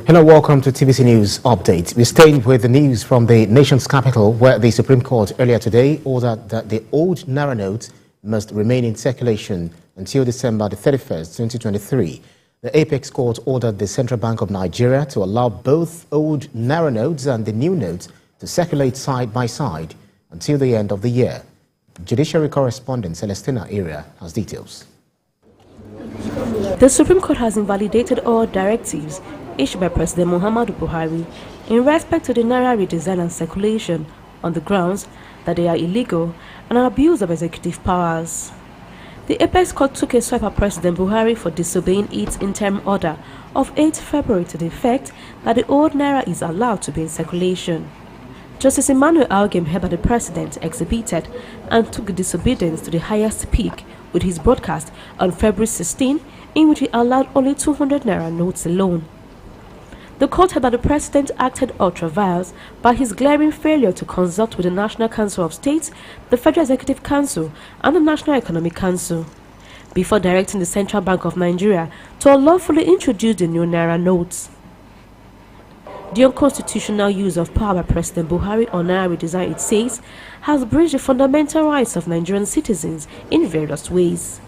Hello, welcome to TVC News Update. We're staying with the news from the nation's capital, where the Supreme Court earlier today ordered that the old naira note must remain in circulation until December the 31st, 2023. The Apex Court ordered the Central Bank of Nigeria to allow both old naira notes and the new notes to circulate side by side until the end of the year. Judiciary correspondent Celestina Area has details. The Supreme Court has invalidated all directives issued by President Muhammadu Buhari in respect to the naira redesign and circulation on the grounds that they are illegal and an abuse of executive powers. The Apex Court took a swipe at President Buhari for disobeying its interim order of 8 February to the effect that the old naira is allowed to be in circulation. Justice Emmanuel Alguem held that the president exhibited and took the disobedience to the highest peak with his broadcast on February 16, in which he allowed only 200 naira notes alone. The court held that the president acted ultra-vires by his glaring failure to consult with the National Council of States, the Federal Executive Council, and the National Economic Council, before directing the Central Bank of Nigeria to unlawfully introduce the new naira notes. The unconstitutional use of power by President Buhari on naira redesign, it says, has breached the fundamental rights of Nigerian citizens in various ways.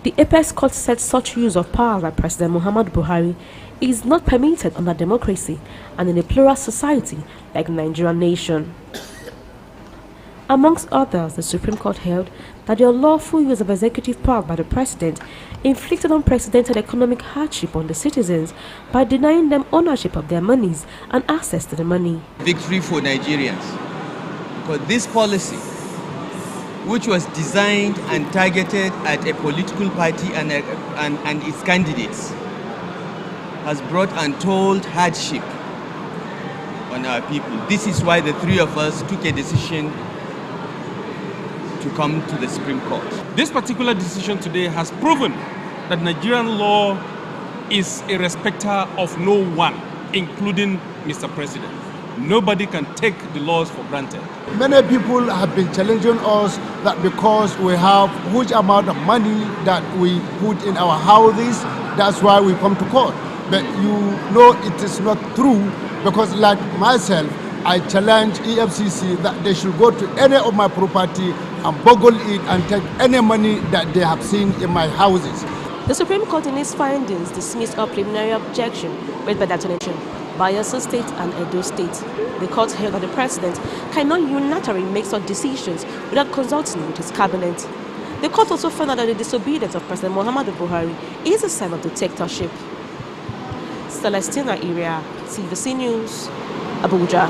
The Apex Court said such use of power by President Muhammadu Buhari is not permitted under democracy and in a plural society like the Nigerian nation. Amongst others, the Supreme Court held that the unlawful use of executive power by the president inflicted unprecedented economic hardship on the citizens by denying them ownership of their monies and access to the money. Victory for Nigerians, because this policy, which was designed and targeted at a political party and its candidates, has brought untold hardship on our people. This is why the three of us took a decision to come to the Supreme Court. This particular decision today has proven that Nigerian law is a respecter of no one, including Mr. President. Nobody can take the laws for granted. Many people have been challenging us that because we have huge amount of money that we put in our houses, that's why we come to court. But you know it is not true, because like myself, I challenge EFCC that they should go to any of my property and boggle it and take any money that they have seen in my houses. The Supreme Court in its findings dismissed a preliminary objection raised by the nation, Bayelsa State and Edo State. The court held that the president cannot unilaterally make such decisions without consulting with his cabinet. The court also found out that the disobedience of President Muhammadu Buhari is a sign of dictatorship. Celestina Area, TVC News, Abuja.